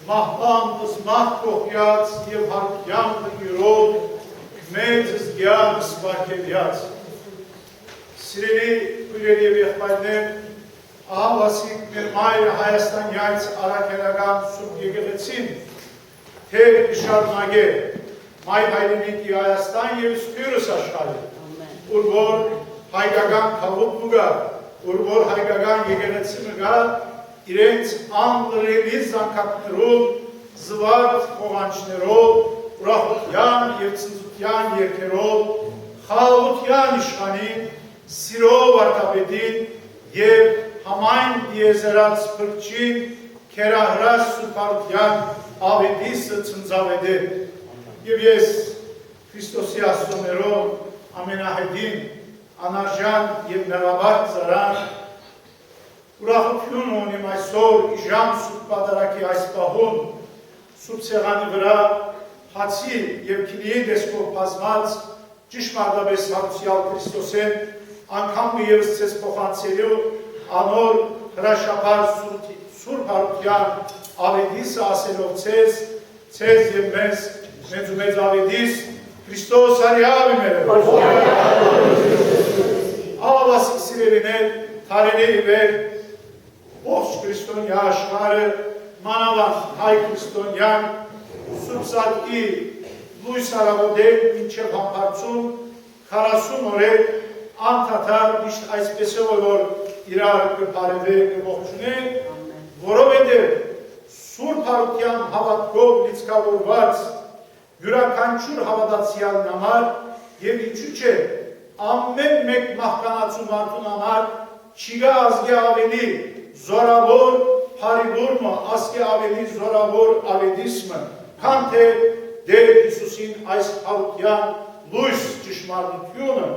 մահպանս մահ կողյաց և հարկյան յուրոտ, մեծ զգյան սվարկևյաց։ Սիրելի քույրեր և եղբայրներ, ահավասիկ մեր մայրը Հայաստանյայց առաքելական Սուրբ Եկեղեցին թեր շարունակե մայր հայրենիքի Հայաստան և Սփյուռս աշխարհի, ուր որ հայկական խաղոտ մուգա, ուր որ հայկական եկեղեցի մգա, իրենց անլրելի զանգակներով, զվարթ խոհանջներով, ուրախության և ցնծության երգերով, խաղաղության իշխանին, սիրով արտաբեդին և համայն դիեզերած փրկչին քերահրաշ սուպարության ավետիսը ցնծավեդե։ Եվ ես Քրիստոսի աստծոներով ամենահետին անարժան և մեղաբար ծարան ուրախություն ունիմ այսօր իժամ սուրբ պատարագի այս պահուն սուրբ սեղանի վրա հացի և քինիի դեսքով բազմած ճշմարտապես հարուսյալ Քրիստոսեն անգամ ևս ցես փոխանցելու անոր հրաշափար սուրբ հարության ավետիսը ասելով ցես և մեզ մեծ ավետիս Քրիստոս արյավի մերով ահավասիկ սիրելիներ թարերի վեր ողջ քրիստոնյա աշխարհը մանավանդ հայ քրիստոնյան Սուրբ Սատկի լույս արագոդեն մինչև համբարձում 40 օրեր անդադար միշտ այսպես է որ իրար կբարևե կողջունե, որովհետև Սուրբ Հարության հավատքով լիցքավորված յուրաքանչյուր հավատացյալն համար և ինչու՞ չէ ամեն մեկ մահկանացու մարդուն համար չիգա ազգի ավելի զորավոր հարիբուրմը, ասկե ավելի զորավոր ավետիսմը, քան թե Տեր Հիսուսին այս հարության լույս ճշմարտությունը,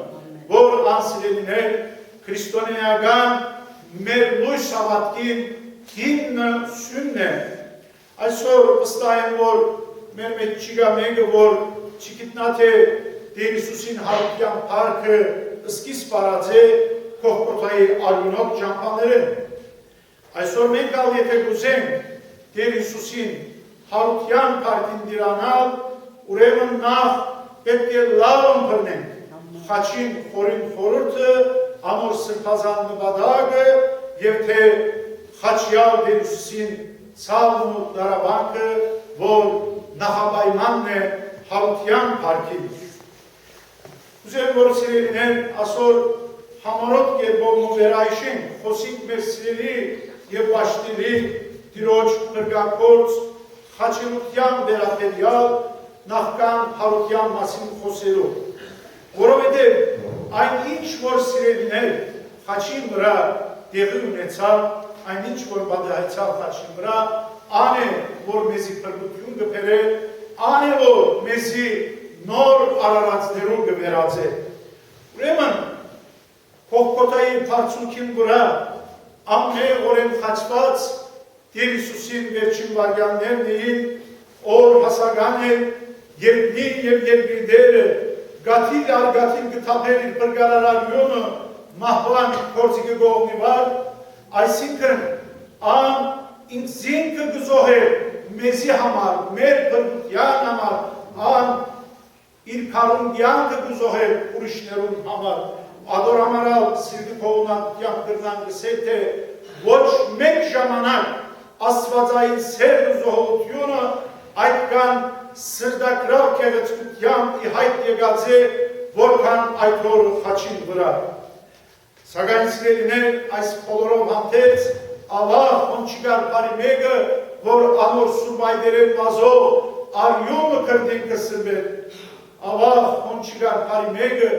որ անսիրելիներ քրիստոնեական մեր լույս հավատքին հիմնը սյունն է։ Այսօր վստահ եմ, որ մեր մեջ չկա մեկը, որ չգիտնա թե Տեր Հիսուսին հարության փառքը սկիզբ արած է Գողգոթայի արյունոտ ճամփաներեն։ Այսօր մենք ալ եթե կուզենք Տեր Հիսուսին հարության փառքին դիրանալ, ուրեմն նախ պետք է լավ ըմբռնենք խաչին խորին խորհուրդը, ամոր սրբազան նպատակը և թե խաչյալ Տեր Հիսուսին ցավն ու դարաբանքը, որ նախապայմանն է հարության փառքին։ Ուզեմ որ սիրելիներ այսօր համառոտ կերպով վերայշենք, խոսենք մեր սիրելի և պաշտելի Տիրոջ փրկագործ խաչելության վերաբերյալ նախքան հարության մասին խոսելով, որովհետև այնինչ որ սիրելիներ խաչին վրա տեղի ունեցավ, այնինչ որ պատահեցավ խաչին վրա, ան է որ մեզի փրկություն կբերե, ան է որ մեզի նոր արարածներով կվերածե։ Ուրեմն Գողգոթայի բարձունքին վրա ամենօրեն խաչված Տեր Հիսուսին վերջին վայրկյաններն էին, օր հասական էր, երբ նին և երկրիդերը գաթիլ առ գաթիլ կթափեր իր բրգարարարյոնը մահվան կործիկը գողնի վար, այսինքն ան ինքզինքը գզոհեր մեզի համար, մեր բրգության համար, ան իր կարունգյանքը գզոհեր ուրիշներուն համար, ադորամարալ սիրգի կողնան գրնան գսել, թե ոչ մեկ ժամանակ աստվածային սերն ու զոհողությունը այդքան սրդակրավ կեղեցկությամբ ի հայտ եկած է, որքան այդ օրը խաչին վրա։ Սակայն սիրելիներ այս բոլորով հանդերձ Ալլահ ոնչիգար բարի մեկը, որ անոր սուրբ այդերեն մազով արյունը կրդին կսրբեր, Ալլահ ոնչիգար բարի մեկը,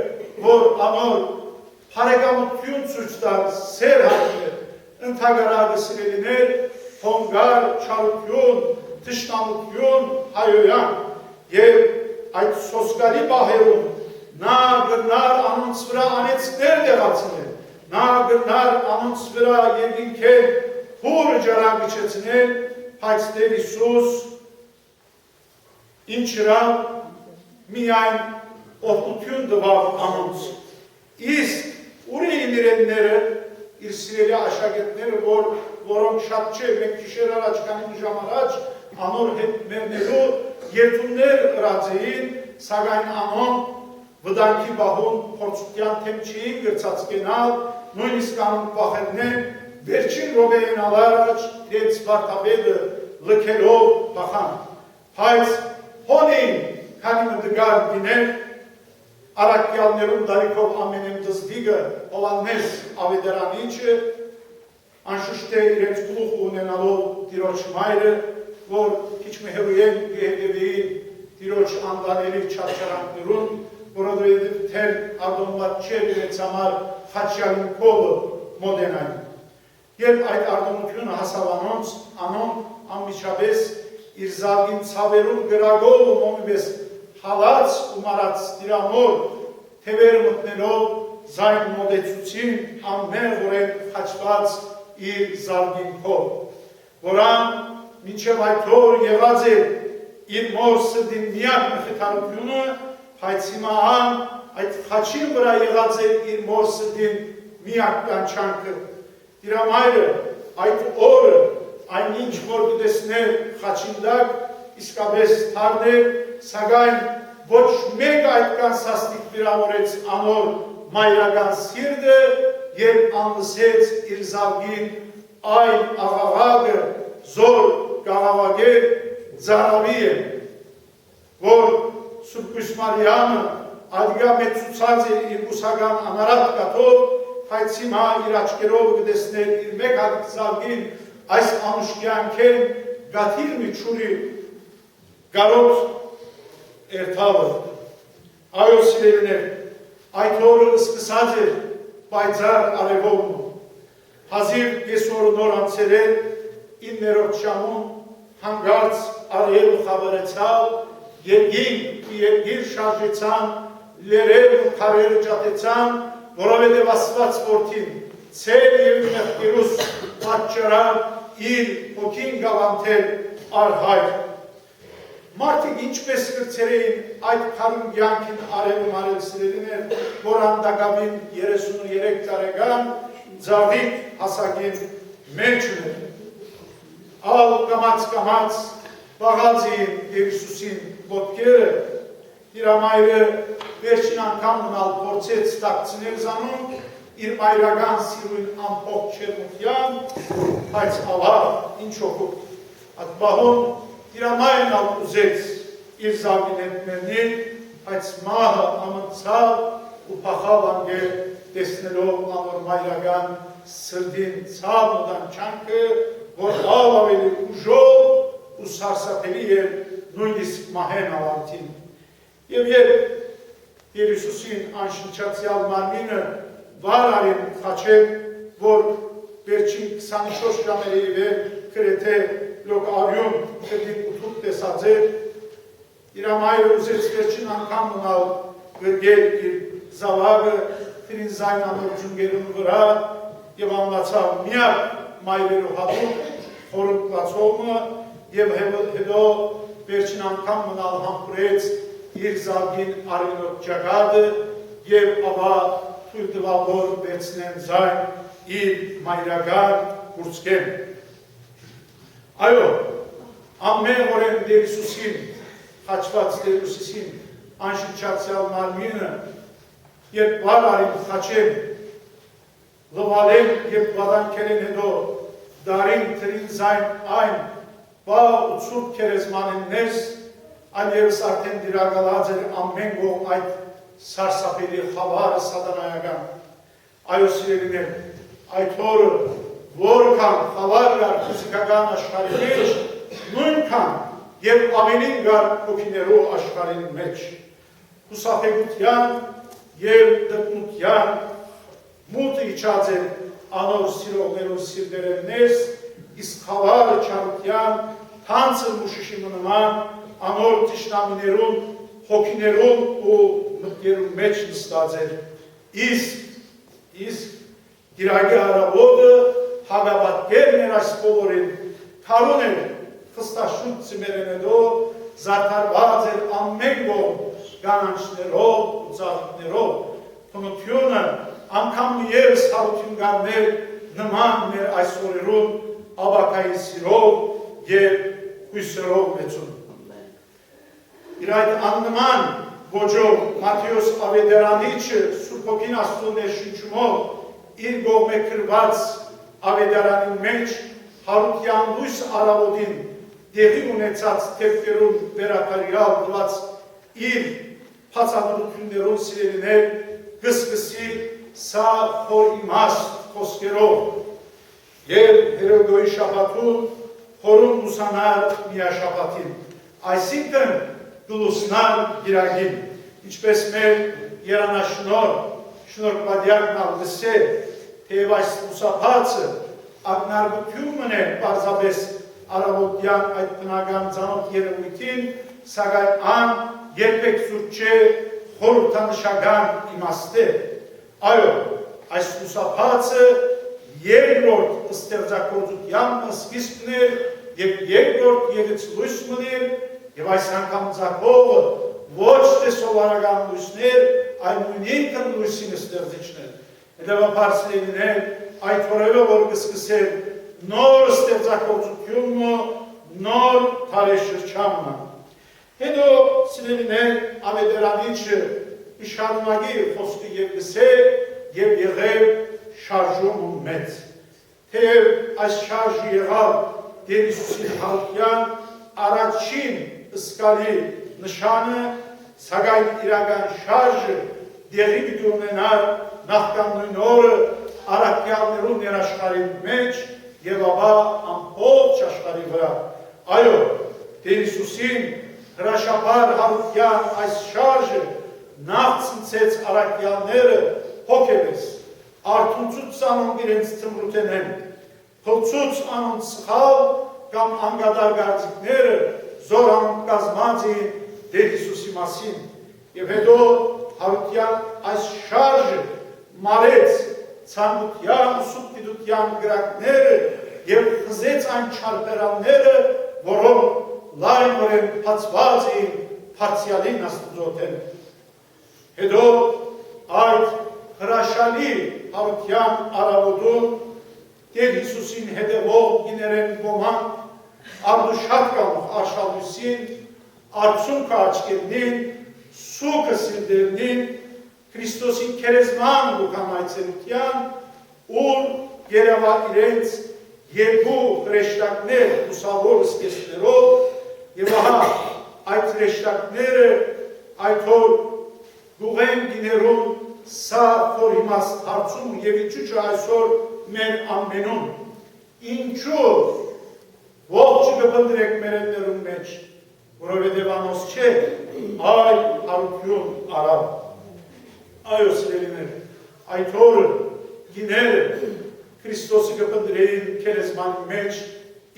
որ անոր հարեկամություն ցույց տար սեր հայտներ, ընդհանրագը սիրելիներ, հոնգար, չարություն, թշնամություն, հայոյան և այդ սոսկալի բահերում նա գրնար անոնց վրա անեցքներ դեղացնել, նա գրնար անոնց վրա երկինքեր հուրը ջարանգիչեցնել, բայց Տեր Հիսուս ինչրավ միայն օգնություն տվավ անոնց։ Իսկ ուրի իրենները իր սիրելի աշակերտները, որոնք շատ չէ, մենք գիշեր առաջ քանի ժամ առաջ անոր հետ մերնելու երթուններ ըրած էին, սակայն անոն վտանգի բահուն փորձության թեմ չէին գրծած կենալ, նույնիսկ անոն պախելնեն վերջին ռոբեին առաջ իրենց վարդապետը լքելով բախան։ Բայց հոնին քանի մտգար դիներ արակյալներում դարիքով ամենեմ դզդիգը հովաննես ավետարանիչը անշուշտ է իրենց գլուխ ունենալով տիրոջ մայրը, որ քիչ մի հեռուեն գեհդեվեին տիրոջ անդանելի չարչարանքներուն, որովհետև թեր արդոնված չէր իրենց համար խաչյալին կողը մոդենային։ Երբ այդ արդոնությունը հասավ անոն անմիջապես իր զավգին ցավերուն գրագով ու մոմիպես հալած ու մարած դիրանոր թևեր մտնելով զայն մոդեցուցին ամենորեն խաչված իր զավգին կով, որան մինչև այդ օր եղած է իր մոր սրդին միակ մխիթարությունը, բայց հիմա այդ խաչին վրա եղած է իր մոր սրդին միակ կանչանքը։ Տիրամայրը այդ օրը այնինչ որ կտեսներ խաչին տակ իսկապես թարներ, սակայն ոչ մեկ այդքան սաստիկ վիրավորեց անոր մայրական սիրտը, երբ անլսեց իր զավգին այն աղաղակը զոր գաղավագեր ձարավի է, որ Սուրբ Մարիամը ադգա մեծուցած է իր ուսական անարատ կատով, բայց հիմա իր աչկերով կտեսներ իր մեկ հատիկ զավգին այս անուշկյանքեն գաթիր մի չուրի գարոտ երթավը։ Այո սիրելիներ, այդ օրը սկսած էր պայծառ արևովն, հազիվ կեսօրը նոր անցերել 9-րդ ժամուն հանգարց արև ու խաբարեցավ, երկիր շարժեցան, լերեր ու քարերը ջատեցան, որովհետև Աստված որդին ցեր եւ մեղքերուս պատճառան իր հոգին գավանթել արհայր։ Մարդիկ ինչպես կրցերեին այդ քարուն կյանքին արևում արել սիրելիներ, որ անդակավին 33 տարեկան ձավիկ հասակին մեջ ուներ։ Ալ կամաց բաղած էին Հիսուսին ոտքերը, Տիրամայրը վերջին անգամ մնալ փորձեց տակցնել զանոն իր մայրական սիրուն ամփոփ չերմության, բայց ալար ինչ օգուտ։ Այդ բահոն Տիրամայրն ալ ուզեց իր զավգին հետ մերնել, բայց մահը ամնցավ ու փախավ անգել տեսնելով անոր մայրական սրդին ցավ ու դանչանքը, որ ավելի ուժով ու սարսափելի էր նույնիսկ մահեն ավարտին։ Եվ երբ Հիսուսին անշնչացյալ մարմինը վար արին խաչել, որ վերջին 24 ժամերի վեր կրեթե լոկ արյուն կրդիկ ուտուկ տեսած էր, Տիրամայրը ուզեց վերջին անգամ մնալ գրգել իր զավակը թրին զայն անոր ջունգերուն վրա և անլացավ միակ մայրերու հատուկ խորընդլացողը և հետո վերջին անգամ մնալ համբուրեց իր զավգին արինոտ ճակատը և ապա թույլ տվավ որ վերցնեն զայն իր մայրական կուրծքեն։ Այո, ամեն օրեն Տեր Հիսուսին, խաչված Տեր Հիսուսին անշնչացյալ մարմինը, երբ վար արին խաչեն, լվալեն և բադանքերեն հետո դարին թրին զայն այն բա ու ցուրտ քերեզմանին ներս, այլ ևս արդեն դիրակալած էր ամեն կողմ այդ սարսափելի խավարը սատանայական։ Այո սիրելիներ, այդ օրը որքան խավար կար ֆիզիկական աշխարհի մեջ, նույնքան եւ ավելին կար հոգիներու աշխարհի մեջ։ Հուսահեղության եւ դպնության մուտը իջած էր անոր սիրողներու սիրտերեն ներս, իսկ խավարը չարության թանցր մուշիշի նման անոր թշնամիներուն, հոգիներուն ու մտքերուն մեջ նստած էր։ Իսկ Գիրագի հարավոտը հագապատկերն էր այս բոլորին, թարուն էր խստաշուտ ծիմերեն հետո, զարդարված էր ամեն կողմ գանանչներով ու ծաղիկներով, թունությունը անգամ ևս հարություն գարներ նման մեր այս օրերուն աբակայի սիրով և հույսերով մեծուն։ Իր այդ աննման ոճով Մատթեոս Ավետարանիչը Սուրբ Հոգին Աստծո ներշնչումով իր կողմէ գրված Ավետարանի մեջ Հարության լույս առավոտին տեղի ունեցած դեպքերուն վերականգնալ տված իր բացատրություններով սիրելիներ կսկսի սա խոր իմաստ խոսքերով եւ Հերոգոյի շաբաթում խորուն ուսանալ միաշաբաթին, այսինքն գլուսնալ գիրագին, ինչպես մեր երանաշնոր շնորհպատյակն ալգսե, թեև այս ուսապացը ակնարկություն է պարզապես առավոտյան այդ բնական ծանոթ երևույթին, սակայն ան երբեք զուտ չէ խորհրդանշական իմաստ է։ Այո, այս ուսապացը երկրորդ ստեղծագործության սկիզբն էր եւ երկրորդ եղից լույս մներ եւ այս անգամ ծագողը ոչ թե սովորական լույսներ, այլ նույնքն լույսին ստեղծիչներ։ Հետևաբար սիրելիներ, այդ օրերը որ կսկսել նոր ստեղծագործությունը, նոր տարեշրջանը։ Հետո սիրելիներ Ավետարանիչը իշարունակի խոսքը եւ գսե եւ եղել շարժում մեծ։ Թեև այս շարժը եղավ Տեր Հիսուսի Հարության առաջին զգալի նշանը, սակայն իրական շարժը դեղի պիտի ունենար նախքան նույն օրը առաքյալներու ներաշխարհի մեջ եւ ապա ամբողջ աշխարհի վրա։ Այո, Տեր Հիսուսին հրաշաբար Հարության այս շարժը նախ ցնցեց առաքյալները հոգեվես, արթունցուց անոնք իրենց ծմրութենեն, փլցուց անոնք սխալ կամ անգադար գարցիկները զոր անոնք կազմած էին Տեր Հիսուսի մասին եւ հետո Հարության այս շարժը մարեց ցանկության ու սուբտիտության գրակները եւ խզեց այն չարբերանները, որոնք լայնորեն բացված էին փարցիալին Աստծոթեն։ Հետո այդ հրաշալի Հարության առավոտում Տեր Հիսուսին հետևող գիներեն ոմանք արդուշատ կամող արշալույսին, արցունքը աչկերնին, սուքը սիրտերնին, Քրիստոսի քերեզման լուկան այցելության, ուր երևա իրենց երկու հրեշտակներ ուսավոր սկեսներով եւ ահա այդ հրեշտակները այդ որ գուղեն գիներում սա որ իմաստ հարցում եւ իջուճը այսօր մեր ամենում ինչու ողջը կպնդրեք մեր ըններում մեջ որովհետեւ անոս չէ այլ հարություն արավ այո սիրելիներ այդ օրը գիները Քրիստոսի կպնդրեին քերեզմանի մեջ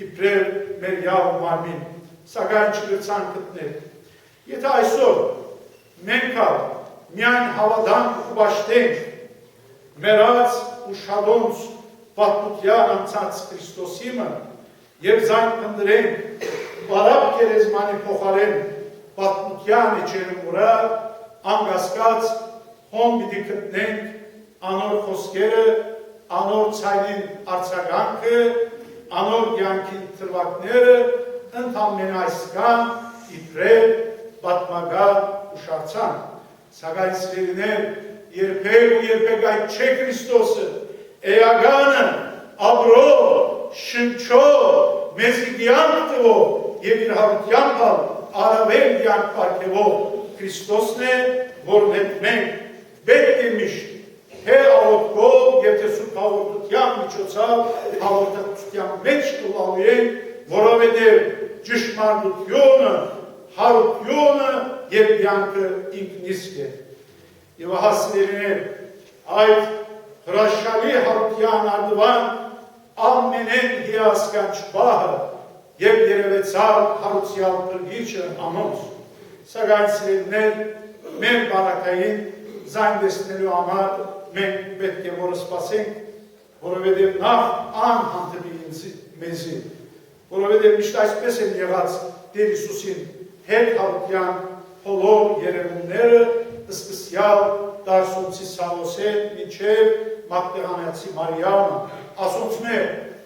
իբրև մեր յավ մարմին սակայն չգրցան գտնել եթե այսօր մենք միայն հավատանք ու պաշտենք մերած ու շադոնց պատմության անցած Քրիստոսիմը եւ զայն պնդրենք բարապ քերեզմանի փոխարեն պատմության իջերում ուրա անգասկած հոմ պիտի գտնենք անոր խոսքերը անոր ցայնին արձագանքը անոր կյանքին թրվակները ընդամենը այս կան իբրև պատմական ուշացան սակայն սիրելիներ երբեք ու երբեք այդ չէ Քրիստոսը էականը ապրո շնչո մեզի կյանք տվող եւ իր հարությամբ առավել կյանք պարգևող Քրիստոսն է որ մենք պետք է միշտ թե աղոթքով եւ թե սուրբ հաղորդության միջոցով հաղորդակցության մեջ կլավի ենք որովհետեւ ճշմարտությունը հարությունը եւ կյանքը ինքնիսկ է եւ ահա սիրելիներ այդ հրաշալի հարության արդվան ամենեն հիասքանչ պահը եւ երևեցավ հարուցյալ փրկիչը անոնց սակայն սիրելիներ մեր բանակային զայն դեսնելու համար մենք պետք է որ սպասենք որովհետեւ նախ անհանդեպի մեզի որովհետեւ միշտ այսպես են եղած Տեր Հիսուսին հետ հարության բոլոր երևումները սկսյալ Տարսոնցի Սավոսեն մինչև Մագդաղանացի Մարիամը ասոնցներ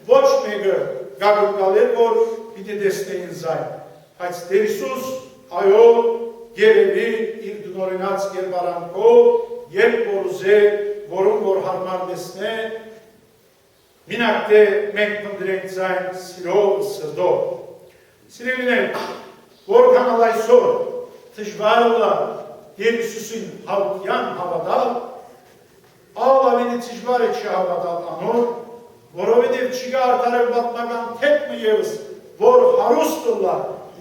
ոչ մեկը գաղտնալ էր որ պիտի դեսնեին զայն։ Բայց Տեր Հիսուս այո երևի իր դնորինած կերպարանքով երբ որ ուզե որում որ հարմար դեսնե մինակ թե մենք պնդրենք զայն սիրով սրդով։ Սիրելիներ, որքան ալ այսօր դժվարը Տեր Հիսուսին հավատյան հավատալ, ավելի դժվար է չհավատալ անոր, որովհետև չկա արդարև պատմական թեփը ևս, որ հարուստ ուլա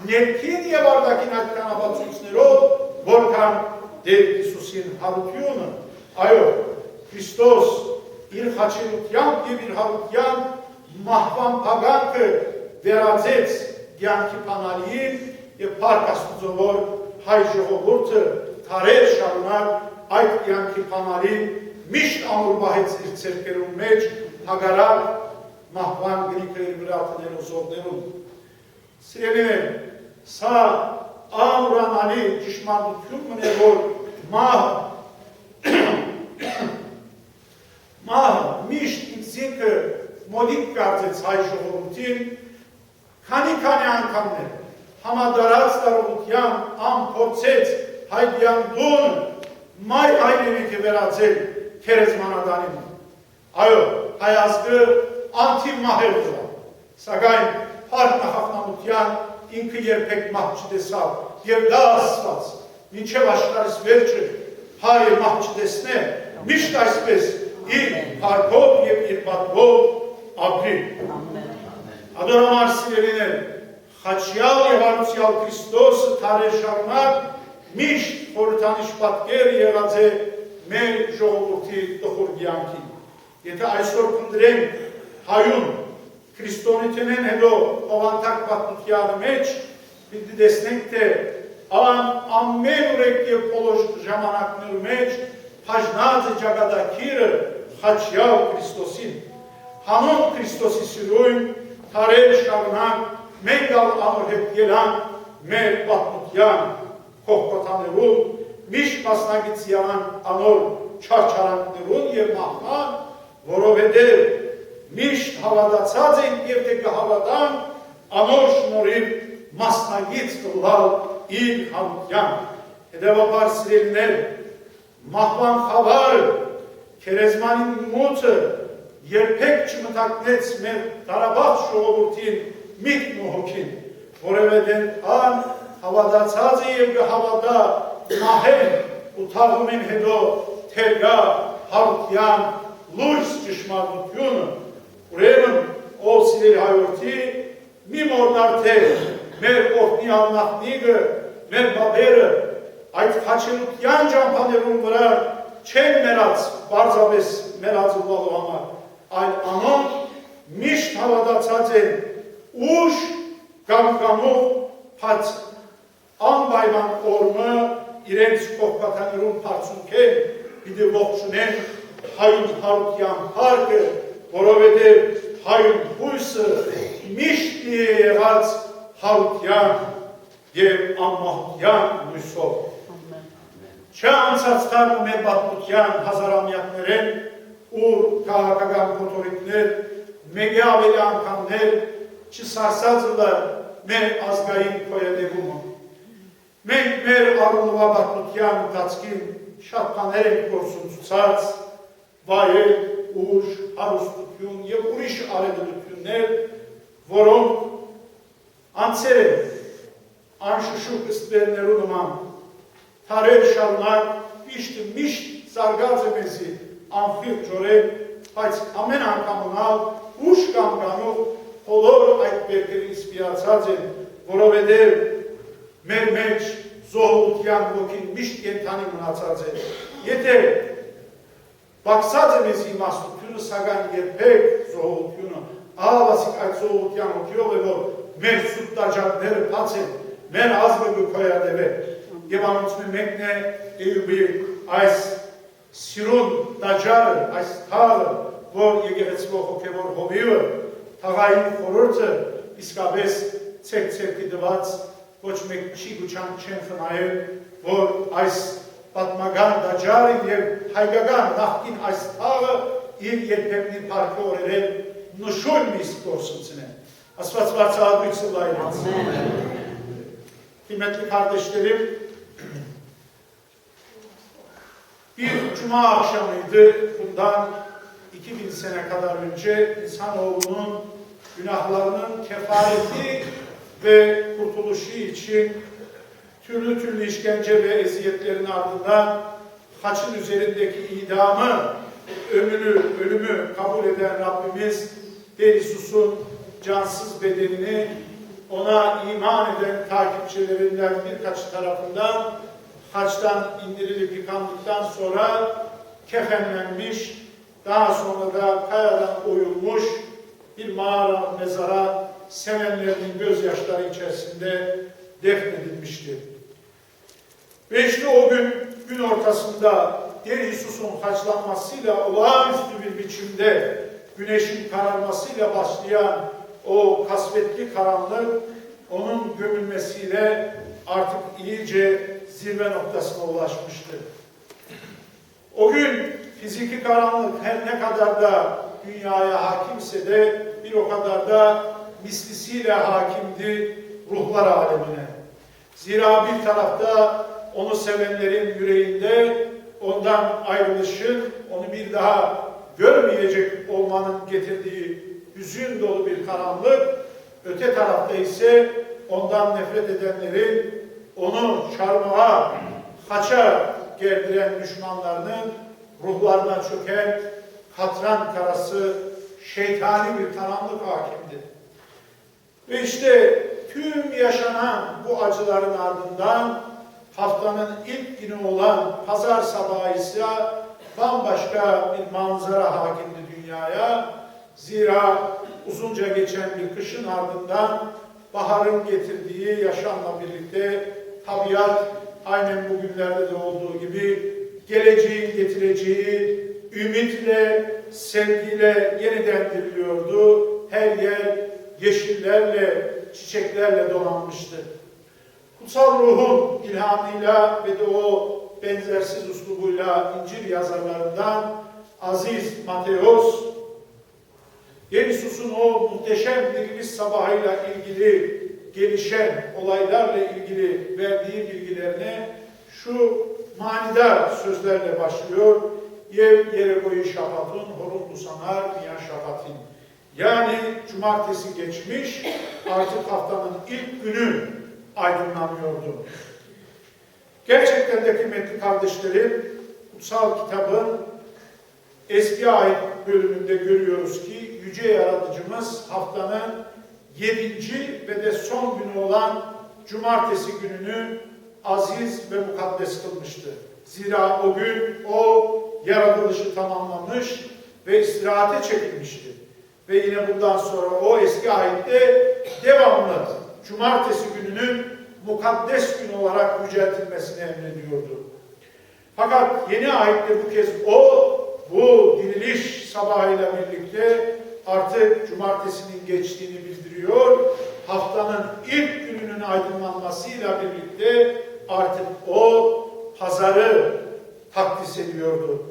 ներքին եւ արտաքին այդքան ապացույցներով, որքան Տեր Հիսուսին հարությունը, այո, Քրիստոս իր խաչելությամբ եւ իր հարության մահվան փագանքը վերածեց կյանքի բանալին եւ փառք Աստծո, որ հայ ժողովուրդը թարեր շարունակ այդ կյանքի բանալին միշտ ամուր բահեց իր ցերկերում մեջ հագարակ մահվան գրիքը իր վրա տնելու զոհներում։ Սիրելիներ, սա ամուրանալի ճշմարտությունն է, որ մահը միշտ ինքնինքը մոդիկ կարծեց հայ ժողովրդին, քանի անգամներ համադարած տարողության ամփորձեց հայդյան դուն մայ հայրենիքը վերածել քերեզմանադանին։ Այո, հայ ազգը անտիմահեր դրա, սակայն փառք նախախնամության ինքը երբեք մահ չտեսավ եւ դա Աստված մինչեւ աշխարհის վերջը հայը մահ չտեսնե, միշտ այսպես իր փառքով եւ իր պատվով ապրի։ Ադորամար սիրելիներ, խաչյալ եւ հարուսյալ Քրիստոսը թարեր շարունակ միշտ խորհրդանիշ պատկեր եղած է մեր ժողովրդի տխուր կյանքին։ Եթե այսօր փնտրենք հայուն քրիստոնեությունեն հետո ովանտակ պատմության մեջ, պիտի տեսնենք, թե ամեն ուրեք եւ բոլոր ժամանակներու մեջ բաժնած է ճակատագիրը խաչյալ Քրիստոսին։ Հանուն Քրիստոսի սիրուն թարեր շարունակ մենք անոր հետ ելանք մեր պատմության կողքոտաներուն, միշտ մասնագից եղանք անոր չարչարանքներուն եւ մահման, որովհետեւ միշտ հավատացած ենք եւ թե կհավատանք անոր շնորհիվ մասնագից կլալ իր հանության։ Հետևաբար սիրելիներ, մահվան խավարը, քերեզմանին մոծը երբեք չմտակնեց մեր տարաբաց ժողովրդին միտքն ու հոգին, որովհետև ան հավատացած է եւ կհավատա մահեն ու թաղումին հետո թերգա հարության լույս ճշմարտությունը։ Ուրեմն ով սիրելի հայորդի մի մոռնար թե մեր օրհնի աննախնիկը, մեր բաբերը այդ խաչելության ճամփաներուն վրա չեն մեռած բարձրապես մեռածուվալու համար, այլ անոնք միշտ հավատացած են ուշ կանգանող բաց անպայման օրմը իրենց կողքաթաներուն բարձունքեն պիտի ողջունեն հայուն հարության հարկը, որովհետև հայուն հույսը միշտ է եղած հարության և անմահության հույսով։ Չանցած տանը մեր պատմության հազարամյակներեն ուր քաղաքական փոթորիկներ, մեկ ավելի անգամներ չսարսածը մեր ազգային գոյատևումը։ Մենք մեր առօրյա պատմության ընթացքին շատ բաներ ենք գործունեացած, վայել, ուժ, հարստություն եւ ուրիշ արևելություններ, որոնք անցել են անշշուկ ստվերներու նման, թարեր շարունակ միշտ զարգաց է մեզի անխիղճ օրեն, բայց ամեն անգամ ունալ ուշ կանգանող բոլոր այդ բերքերից միացած են, որովհետև մեր մեջ զոհության ոգին միշտ կենդանի մնացած է։ Եթե բացած է մեզ իմաստությունը, սակայն երբեք զոհությունը, ահավասիկ այդ զոհության ոգիով է, որ մեր սուտ տաջակները բաց են, մեր ազգը գոյատևե, եւ անոնցում մեկն է Էյուբի այս սիրուն տաջարը, այս թաղը, որ եկեղեցվող հոգևոր հովիվը, թաղային խորհուրդը իսկապես ցերկի դված ոչ մեկ չի գուչանք չեն խնայել, որ այս պատմական տաջարը եւ հայկական նախկին այս թաղը իր երբեմնի փառքի օրերեն նշույլ միստ գործունեն։ Asfalt var sağlık yükseltayınız. Kıymetli kardeşlerim, bir cuma akşamıydı. Bundan 2000 sene kadar önce insanoğlunun günahlarının kefareti ve kurtuluşu için türlü türlü işkence ve eziyetlerin ardından haçın üzerindeki idamı, ölümü kabul eden Rabbimiz Derisus'un cansız bedenini ona iman eden takipçilerinden birkaçı tarafından haçtan indirilip yıkandıktan sonra kefenlenmiş, daha sonra da kayadan oyulmuş bir mağara mezara sevenlerinin gözyaşları içerisinde defnedilmişti. Ve işte o gün ortasında Derisus'un haçlanmasıyla olağanüstü bir biçimde güneşin kararmasıyla başlayan o kasvetli karanlık onun gömülmesiyle artık iyice zirve noktasına ulaşmıştı. O gün fiziki karanlık her ne kadar da dünyaya hakimse de bir o kadar da mislisiyle hakimdi ruhlar alemine. Zira bir tarafta onu sevenlerin yüreğinde ondan ayrılışın, onu bir daha görmeyecek olmanın getirdiği hüzün dolu bir karanlık, öte tarafta ise ondan nefret edenlerin onu çarmıha, haça gerdiren düşmanlarının ruhlarına çöken katran karası şeytani bir karanlık hakimdi. Ve işte tüm yaşanan bu acıların ardından haftanın ilk günü olan pazar sabahı ise bambaşka bir manzara hakimdi dünyaya. Zira uzunca geçen bir kışın ardından baharın getirdiği yaşamla birlikte tabiat aynen bugünlerde de olduğu gibi geleceğin getireceği ümitle, sevgiyle yeniden diriliyordu. Her yer yeşillerle, çiçeklerle donanmıştı. Kutsal ruhun ilhamıyla ve de o benzersiz üslubuyla İncil yazarlarından Aziz Mateos, Derisus'un o muhteşem diriliş sabahıyla ilgili gelişen olaylarla ilgili verdiği bilgilerine şu manidar sözlerle başlıyor. Yev yere koyu şafatın, horundu sanar miyan şafatin. Yani cumartesi geçmiş, artık haftanın ilk günü aydınlanıyordu. Gerçekten de kıymetli kardeşlerim, kutsal kitabın eski ayet bölümünde görüyoruz ki Yüce Yaratıcımız haftanın 7. ve de son günü olan cumartesi gününü aziz ve mukaddes kılmıştı. Zira o gün o yaratılışı tamamlamış ve istirahate çekilmişti. Ve yine bundan sonra o eski ayette devamlı cumartesi gününün mukaddes gün olarak yüceltilmesini emrediyordu. Fakat yeni ayette bu kez bu diriliş sabahıyla birlikte artık cumartesinin geçtiğini bildiriyor. Haftanın ilk gününün aydınlanmasıyla birlikte artık o pazarı takdis ediyordu.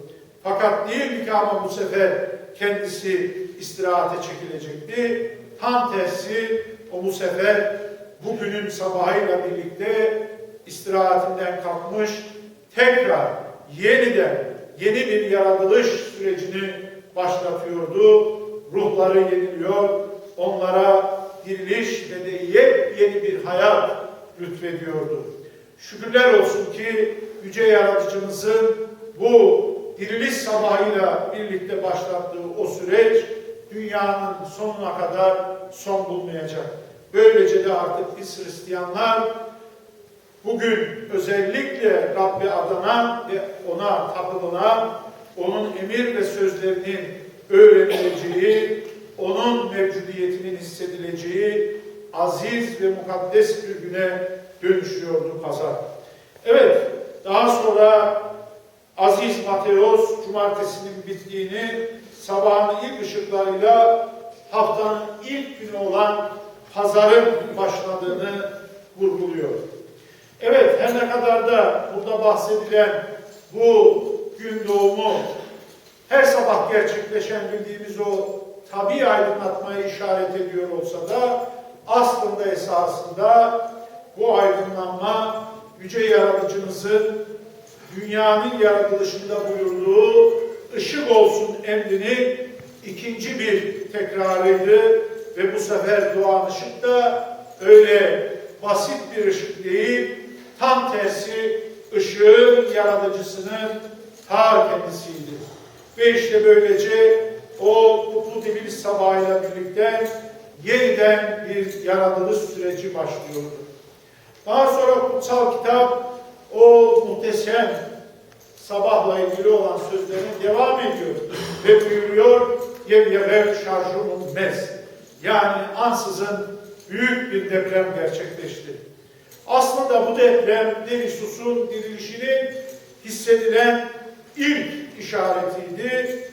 Fakat değildi ki ama bu sefer kendisi istirahate çekilecekti. Tam tersi o bu sefer bugünün sabahıyla birlikte istirahatinden kalkmış, tekrar yeniden yeni bir yaratılış sürecini başlatıyordu. Ruhları yeniliyor, onlara diriliş ve de yepyeni bir hayat lütfediyordu. Şükürler olsun ki Yüce Yaratıcımızın bu diriliş sabahıyla birlikte başlattığı o süreç dünyanın sonuna kadar son bulmayacak. Böylece de artık biz Hristiyanlar bugün özellikle Rabbi adına ve ona tapınılan, onun emir ve sözlerinin öğrenileceği, onun mevcudiyetinin hissedileceği aziz ve mukaddes bir güne dönüşüyordu pazar. Evet, daha sonra Aziz Mateos cumartesinin bittiğini, sabahın ilk ışıklarıyla haftanın ilk günü olan pazarın başladığını vurguluyor. Evet, her ne kadar da burada bahsedilen bu gün doğumu her sabah gerçekleşen bildiğimiz o tabii aydınlatmaya işaret ediyor olsa da aslında esasında bu aydınlanma Yüce Yaratıcımızın dünyanın yaratılışında buyurduğu ışık olsun emrinin ikinci bir tekrarıydı ve bu sefer doğan ışık da öyle basit bir ışık değil, tam tersi ışığın yaratıcısının ta kendisiydi. Ve işte böylece o kutlu diriliş sabahıyla birlikte yeniden bir yaratılış süreci başlıyordu. Daha sonra kutsal kitap o muhteşem sabahla ilgili olan sözlerine devam ediyor ve buyuruyor "Yevyeler şarjunun mes", yani ansızın büyük bir deprem gerçekleşti. Aslında bu deprem Derisus'un dirilişinin hissedilen ilk işaretiydi.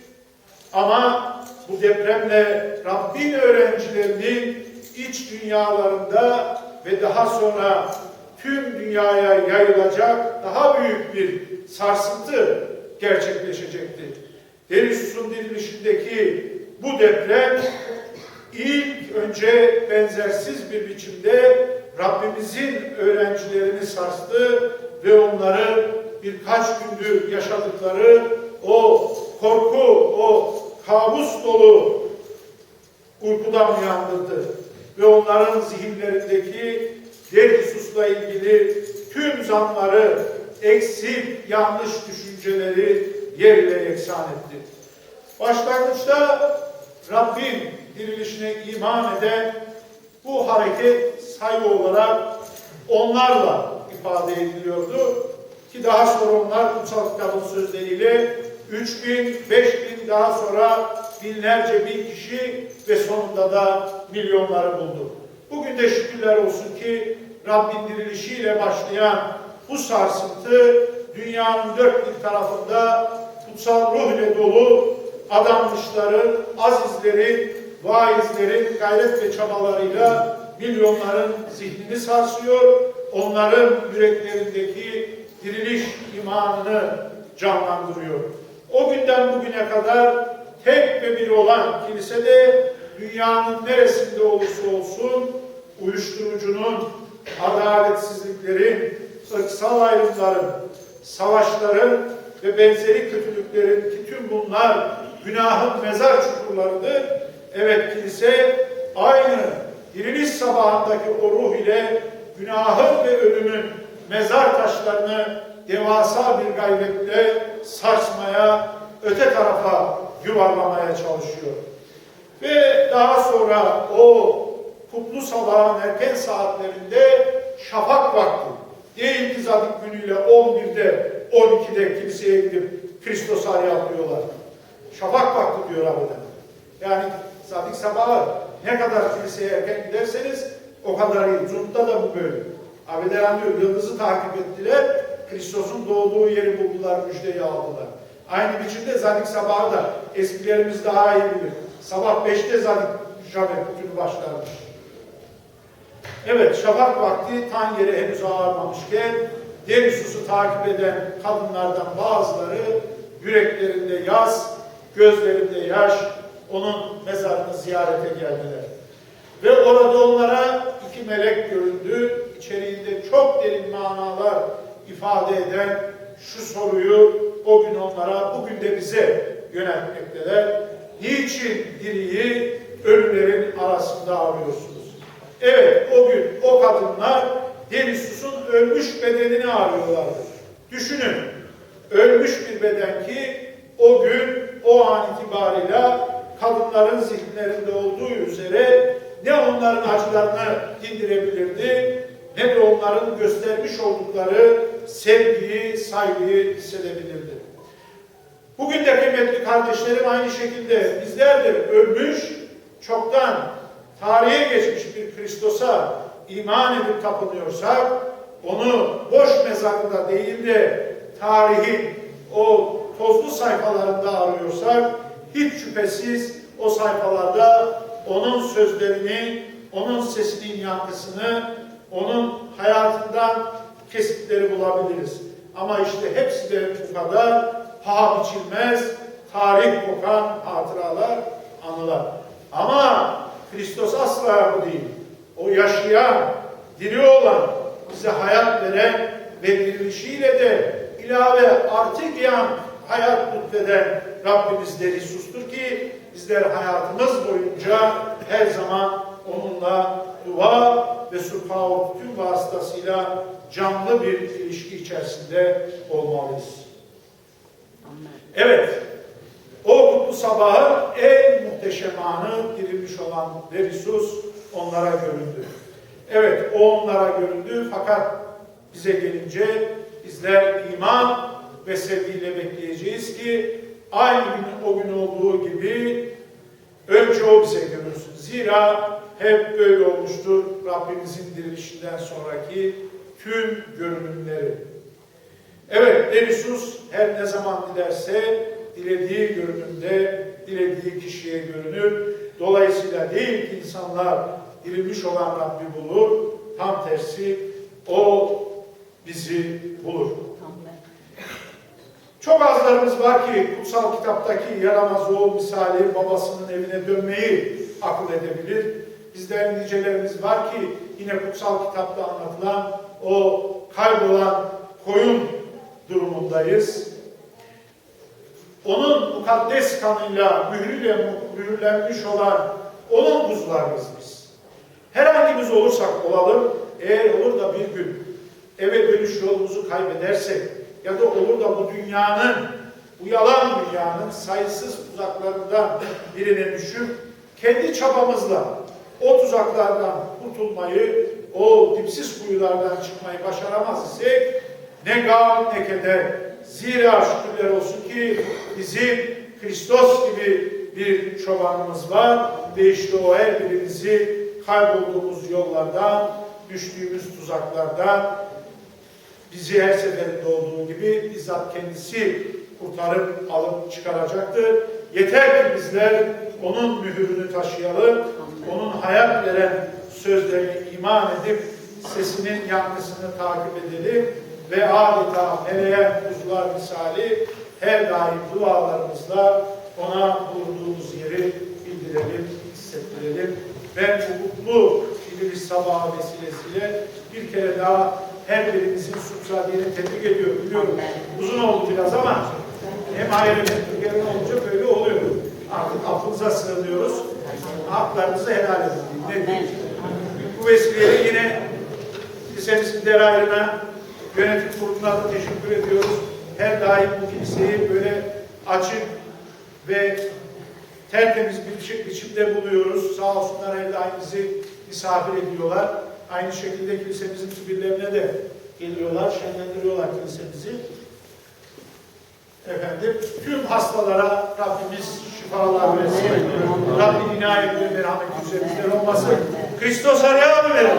Ama bu depremle Rabbin öğrencilerinin iç dünyalarında ve daha sonra tüm dünyaya yayılacak daha büyük bir sarsıntı gerçekleşecekti. Derisus'un dirilişindeki bu deprem ilk önce benzersiz bir biçimde Rabbimizin öğrencilerini sarstı ve onları birkaç gündür yaşadıkları o korku, o kabus dolu uykudan uyandırdı. Ve onların zihinlerindeki Derisus'la ilgili tüm zanları, eksik, yanlış düşünceleri yerle yeksan etti. Başlangıçta Rabbin dirilişine iman eden bu hareket sayı olarak onlarla ifade ediliyordu. Ki daha sonra onlar kutsal kitabın sözleriyle 3.000, 5.000, daha sonra binlerce bin kişi ve sonunda da milyonları buldu. Bugün de şükürler olsun ki Rabbin dirilişiyle başlayan bu sarsıntı dünyanın dört bir tarafında kutsal ruh ile dolu adanmışların, azizlerin, vaizlerin gayret ve çabalarıyla milyonların zihnini sarsıyor, onların yüreklerindeki diriliş imanını canlandırıyor. O günden bugüne kadar tek ve bir olan kilise de dünyanın neresinde olursa olsun uyuşturucunun, adaletsizliklerin, ırksal ayrımların, savaşların ve benzeri kötülüklerin ki tüm bunlar günahın mezar çukurlarıdır. Evet, kilise aynı diriliş sabahındaki o ruh ile günahın ve ölümün mezar taşlarını devasa bir gayretle sarsmaya, öte tarafa yuvarlamaya çalışıyor. Ve daha sonra o kutlu sabahın erken saatlerinde şafak vakti, değil ki zadik günüyle 11'de, 12'de kiliseye gidip Kristos yapıyorlar. Şafak vakti diyor abiden. Yani zadik sabahı ne kadar kiliseye erken giderseniz o kadar iyi. Zum'da da bu böyle. Abiden diyor, yıldızı takip ettiler, Kristos'un doğduğu yeri buldular, müjdeyi aldılar. Aynı biçimde zadik sabahı da eskilerimiz daha iyi bilir. Sabah 5'te zadik şafak günü başlarmış. Evet, şafak vakti tan yere henüz ağarmamışken Derisus'u takip eden kadınlardan bazıları yüreklerinde yas, gözlerinde yaş, onun mezarını ziyarete geldiler. Ve orada onlara iki melek göründü. İçeriğinde çok derin manalar ifade eden şu soruyu o gün onlara, bugün de bize yöneltmekteler. Niçin diriyi ölülerin arasında arıyorsunuz? Evet, o gün o kadınlar Derisus'un ölmüş bedenini arıyorlardı. Düşünün, ölmüş bir beden ki o gün, o an itibarıyla kadınların zihinlerinde olduğu üzere ne onların acılarını dindirebilirdi, ne de onların göstermiş oldukları sevgiyi, saygıyı hissedebilirdi. Bugün de kıymetli kardeşlerim aynı şekilde bizler de ölmüş, çoktan tarihe geçmiş bir Kristos'a iman edip tapınıyorsak, onu boş mezarında değil de tarihin o tozlu sayfalarında arıyorsak, hiç şüphesiz o sayfalarda onun sözlerini, onun sesinin yankısını, onun hayatından kesitleri bulabiliriz. Ama işte hepsi de bu kadar paha biçilmez, tarih kokan hatıralar, anılar. Ama Kristos asla bu değil. O yaşayan, diri olan, bize hayat veren ve dirilişiyle de ilave artıyan hayat lütfeden Rabbimiz de Isus'tur ki bizler hayatımız boyunca her zaman onunla dua ve Subhanahu tüm vasıtasıyla canlı bir ilişki içerisinde olmalıyız. Evet, o kutlu sabahın en muhteşem anı dirilmiş olan Isus onlara göründü. Evet, o onlara göründü fakat bize gelince bizler iman ve sevgiyle bekleyeceğiz ki aynı gün o gün olduğu gibi önce o bize görünsün. Zira hep böyle olmuştur Rabbimizin dirilişinden sonraki tüm görünümleri. Evet, Isus her ne zaman dilerse dilediği görünümde, dilediği kişiye görünür. Dolayısıyla değil ki insanlar dirilmiş olan Rabbi bulur, tam tersi o bizi bulur. Çok azlarımız var ki kutsal kitaptaki yaramaz oğul misali babasının evine dönmeyi akıl edebilir. Bizden nicelerimiz var ki yine kutsal kitapta anlatılan o kaybolan koyun durumundayız. Onun mukaddes kanıyla mühürlenmiş olan onun kuzularıyız biz. Herhangimiz olursak olalım, eğer olur da bir gün eve dönüş yolumuzu kaybedersek ya da olur da bu dünyanın, bu yalan dünyanın sayısız tuzaklarından birine düşüp kendi çabamızla o tuzaklardan kurtulmayı, o dipsiz kuyulardan çıkmayı başaramaz isek ne gam ne keder. Zira şükürler olsun ki bizim Kristos gibi bir çobanımız var ve işte o her birimizi kaybolduğumuz yollardan, düştüğümüz tuzaklardan bizi her seferinde olduğu gibi bizzat kendisi kurtarıp alıp çıkaracaktır. Yeter ki bizler onun mühürünü taşıyalım, onun hayat veren sözlerine iman edip sesinin yankısını takip edelim ve adeta meleğen kuzular misali her daim dualarımızla ona bulunduğumuz yeri bildirelim, hissettirelim. Ben bu mutlu bir sabah vesilesiyle bir kere daha her birimizin subsadiyeni tebrik ediyorum. Biliyorum uzun oldu biraz ama hem hayır hem Türkiye'nin olunca böyle oluyor. Artık affınıza sığınıyoruz. Haklarınızı helal edin. Bu vesileyle yine lisemizin derayrına, yönetim kuruluna da teşekkür ediyoruz. Her daim bu kiliseyi böyle açık ve tertemiz bir biçimde buluyoruz. Sağ olsunlar her daim bizi misafir ediyorlar. Aynı şekilde kilisemizin kibirlerine de geliyorlar, şenlendiriyorlar kilisemizi. Efendim, tüm hastalara Rabbimiz şifalar versin. Rabbim inayet ve merhamet üzerinizden olmasın. Kristos araya mı verin?